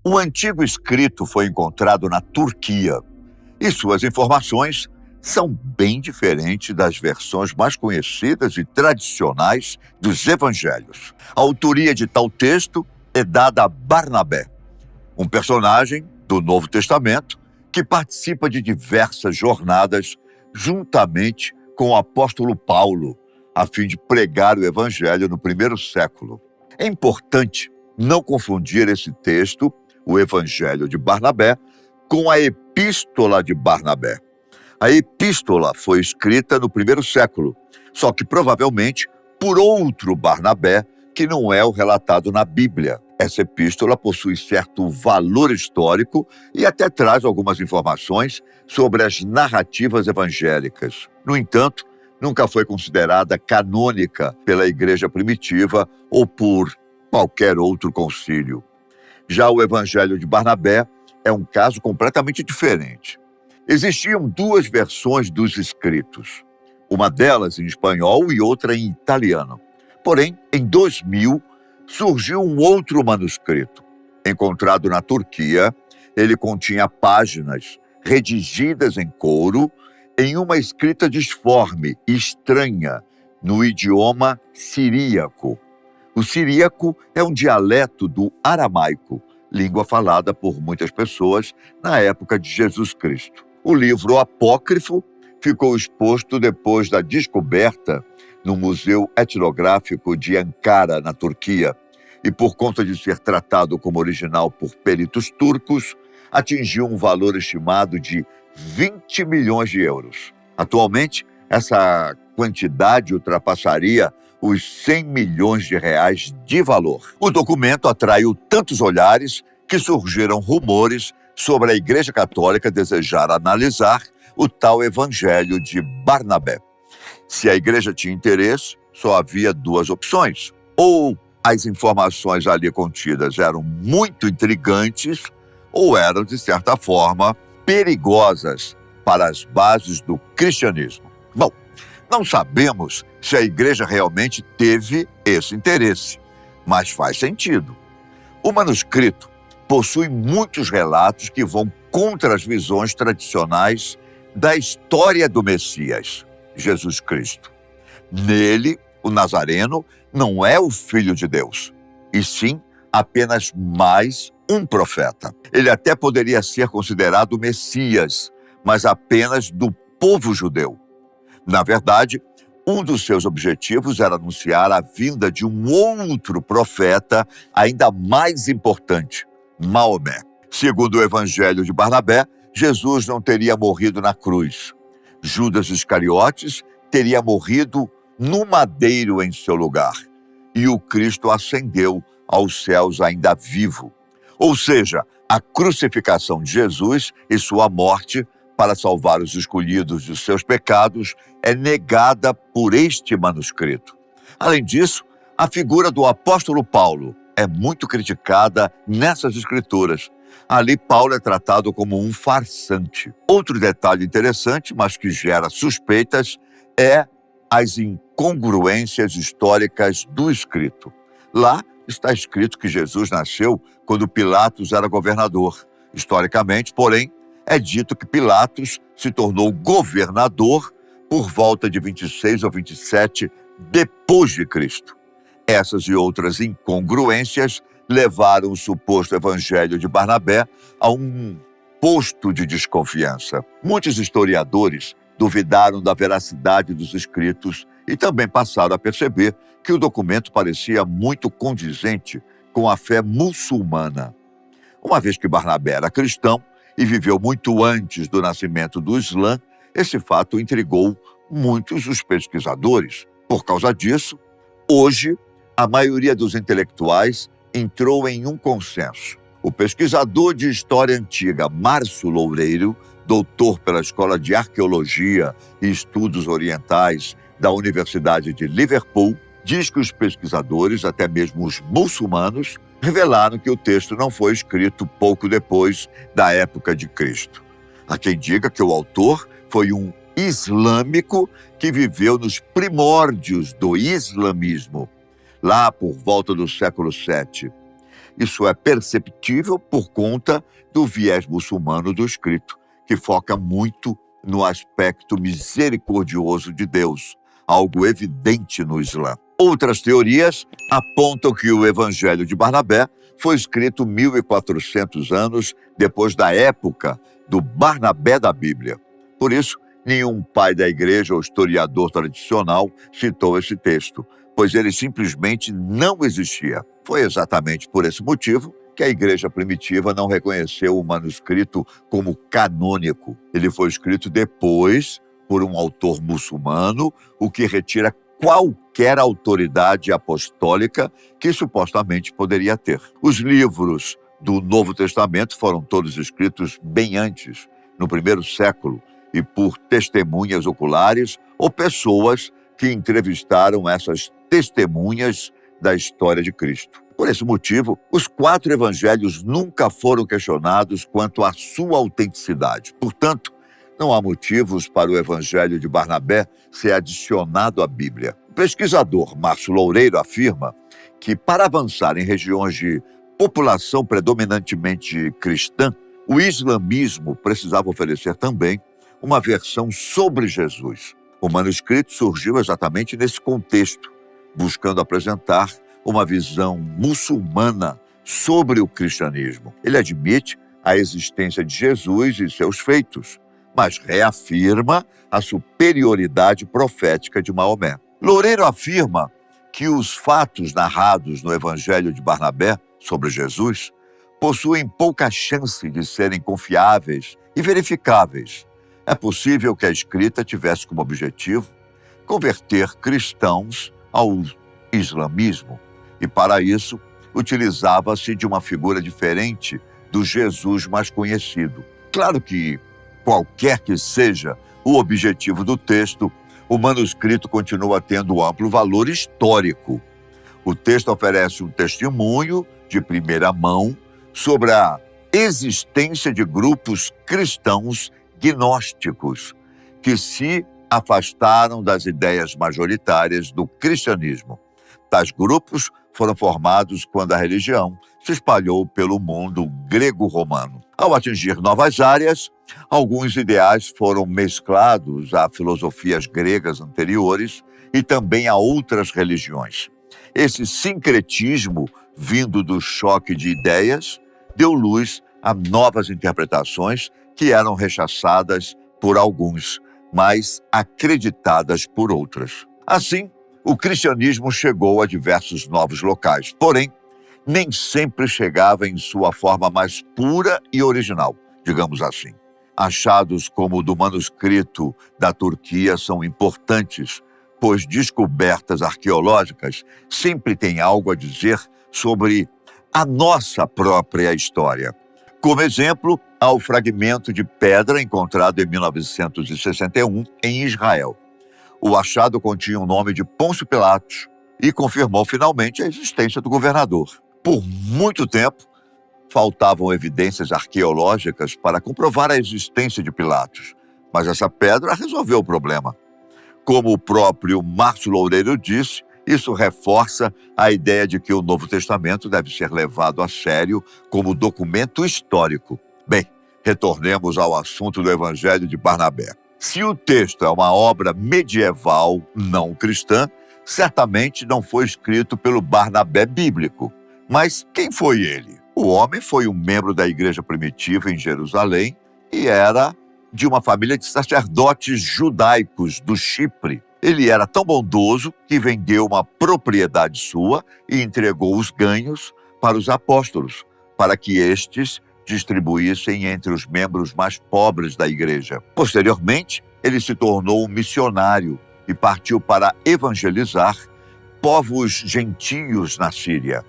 O antigo escrito foi encontrado na Turquia e suas informações são bem diferentes das versões mais conhecidas e tradicionais dos evangelhos. A autoria de tal texto é dada a Barnabé, um personagem do Novo Testamento que participa de diversas jornadas juntamente com o apóstolo Paulo, a fim de pregar o evangelho no primeiro século. É importante não confundir esse texto, o Evangelho de Barnabé, com a Epístola de Barnabé. A Epístola foi escrita no primeiro século, só que provavelmente por outro Barnabé, que não é o relatado na Bíblia. Essa epístola possui certo valor histórico e até traz algumas informações sobre as narrativas evangélicas. No entanto, nunca foi considerada canônica pela igreja primitiva ou por qualquer outro concílio. Já o Evangelho de Barnabé é um caso completamente diferente. Existiam duas versões dos escritos, uma delas em espanhol e outra em italiano. Porém, em 2000, surgiu um outro manuscrito. Encontrado na Turquia, ele continha páginas redigidas em couro em uma escrita disforme e estranha no idioma siríaco. O siríaco é um dialeto do aramaico, língua falada por muitas pessoas na época de Jesus Cristo. O livro apócrifo ficou exposto depois da descoberta no Museu Etnográfico de Ankara, na Turquia, e por conta de ser tratado como original por peritos turcos, atingiu um valor estimado de 20 milhões de euros. Atualmente, essa quantidade ultrapassaria os 100 milhões de reais de valor. O documento atraiu tantos olhares que surgiram rumores sobre a Igreja Católica desejar analisar o tal Evangelho de Barnabé. Se a igreja tinha interesse, só havia duas opções. Ou as informações ali contidas eram muito intrigantes, ou eram, de certa forma, perigosas para as bases do cristianismo. Bom, não sabemos se a igreja realmente teve esse interesse, mas faz sentido. O manuscrito possui muitos relatos que vão contra as visões tradicionais da história do Messias, Jesus Cristo. Nele, o Nazareno não é o Filho de Deus, e sim apenas mais um profeta. Ele até poderia ser considerado Messias, mas apenas do povo judeu. Na verdade, um dos seus objetivos era anunciar a vinda de um outro profeta ainda mais importante, Maomé. Segundo o Evangelho de Barnabé, Jesus não teria morrido na cruz. Judas Iscariotes teria morrido no madeiro em seu lugar. E o Cristo ascendeu aos céus ainda vivo. Ou seja, a crucificação de Jesus e sua morte para salvar os escolhidos de seus pecados é negada por este manuscrito. Além disso, a figura do apóstolo Paulo é muito criticada nessas escrituras. Ali, Paulo é tratado como um farsante. Outro detalhe interessante, mas que gera suspeitas, é as incongruências históricas do escrito. Lá está escrito que Jesus nasceu quando Pilatos era governador. Historicamente, porém, é dito que Pilatos se tornou governador por volta de 26 ou 27 depois de Cristo. Essas e outras incongruências levaram o suposto Evangelho de Barnabé a um posto de desconfiança. Muitos historiadores duvidaram da veracidade dos escritos e também passaram a perceber que o documento parecia muito condizente com a fé muçulmana. Uma vez que Barnabé era cristão e viveu muito antes do nascimento do Islã, esse fato intrigou muitos dos pesquisadores. Por causa disso, hoje, a maioria dos intelectuais entrou em um consenso. O pesquisador de história antiga Márcio Loureiro, doutor pela Escola de Arqueologia e Estudos Orientais da Universidade de Liverpool, diz que os pesquisadores, até mesmo os muçulmanos, revelaram que o texto não foi escrito pouco depois da época de Cristo. Há quem diga que o autor foi um islâmico que viveu nos primórdios do islamismo, lá por volta do século VII. Isso é perceptível por conta do viés muçulmano do escrito, que foca muito no aspecto misericordioso de Deus, algo evidente no Islã. Outras teorias apontam que o Evangelho de Barnabé foi escrito 1.400 anos depois da época do Barnabé da Bíblia. Por isso, nenhum pai da igreja ou historiador tradicional citou esse texto, pois ele simplesmente não existia. Foi exatamente por esse motivo que a igreja primitiva não reconheceu o manuscrito como canônico. Ele foi escrito depois por um autor muçulmano, o que retira qualquer autoridade apostólica que supostamente poderia ter. Os livros do Novo Testamento foram todos escritos bem antes, no primeiro século, e por testemunhas oculares ou pessoas que entrevistaram essas testemunhas da história de Cristo. Por esse motivo, os 4 evangelhos nunca foram questionados quanto à sua autenticidade. Portanto, não há motivos para o evangelho de Barnabé ser adicionado à Bíblia. O pesquisador Márcio Loureiro afirma que, para avançar em regiões de população predominantemente cristã, o islamismo precisava oferecer também uma versão sobre Jesus. O manuscrito surgiu exatamente nesse contexto, buscando apresentar uma visão muçulmana sobre o cristianismo. Ele admite a existência de Jesus e seus feitos, mas reafirma a superioridade profética de Maomé. Loureiro afirma que os fatos narrados no Evangelho de Barnabé sobre Jesus possuem pouca chance de serem confiáveis e verificáveis. É possível que a escrita tivesse como objetivo converter cristãos ao islamismo, e para isso utilizava-se de uma figura diferente do Jesus mais conhecido. Claro que, qualquer que seja o objetivo do texto, o manuscrito continua tendo amplo valor histórico. O texto oferece um testemunho de primeira mão sobre a existência de grupos cristãos gnósticos que se afastaram das ideias majoritárias do cristianismo. Tais grupos foram formados quando a religião se espalhou pelo mundo grego-romano. Ao atingir novas áreas, alguns ideais foram mesclados a filosofias gregas anteriores e também a outras religiões. Esse sincretismo, vindo do choque de ideias, deu luz a novas interpretações que eram rechaçadas por alguns, mas acreditadas por outras. Assim, o cristianismo chegou a diversos novos locais, porém, nem sempre chegava em sua forma mais pura e original, digamos assim. Achados como o do manuscrito da Turquia são importantes, pois descobertas arqueológicas sempre têm algo a dizer sobre a nossa própria história. Como exemplo, há o fragmento de pedra encontrado em 1961 em Israel. O achado continha o nome de Pôncio Pilatos e confirmou finalmente a existência do governador. Por muito tempo, faltavam evidências arqueológicas para comprovar a existência de Pilatos, mas essa pedra resolveu o problema. Como o próprio Márcio Loureiro disse, isso reforça a ideia de que o Novo Testamento deve ser levado a sério como documento histórico. Bem, retornemos ao assunto do Evangelho de Barnabé. Se o texto é uma obra medieval não cristã, certamente não foi escrito pelo Barnabé bíblico. Mas quem foi ele? O homem foi um membro da igreja primitiva em Jerusalém e era de uma família de sacerdotes judaicos do Chipre. Ele era tão bondoso que vendeu uma propriedade sua e entregou os ganhos para os apóstolos, para que estes distribuíssem entre os membros mais pobres da igreja. Posteriormente, ele se tornou um missionário e partiu para evangelizar povos gentios na Síria.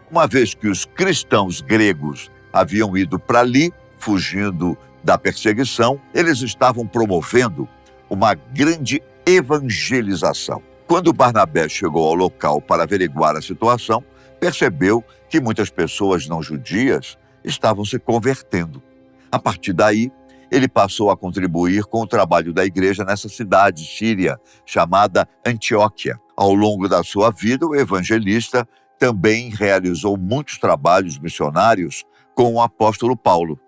Uma vez que os cristãos gregos haviam ido para ali, fugindo da perseguição, eles estavam promovendo uma grande evangelização. Quando Barnabé chegou ao local para averiguar a situação, percebeu que muitas pessoas não judias estavam se convertendo. A partir daí, ele passou a contribuir com o trabalho da igreja nessa cidade síria, chamada Antioquia. Ao longo da sua vida, o evangelista também realizou muitos trabalhos missionários com o apóstolo Paulo.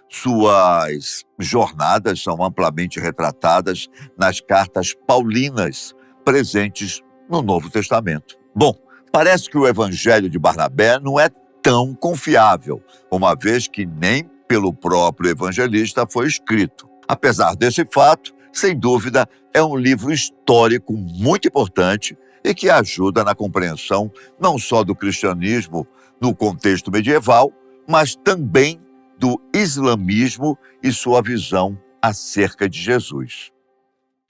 Suas jornadas são amplamente retratadas nas cartas paulinas presentes no Novo Testamento. Bom, parece que o evangelho de Barnabé não é tão confiável, uma vez que nem pelo próprio evangelista foi escrito. Apesar desse fato, sem dúvida, é um livro histórico muito importante e que ajuda na compreensão não só do cristianismo no contexto medieval, mas também do islamismo e sua visão acerca de Jesus.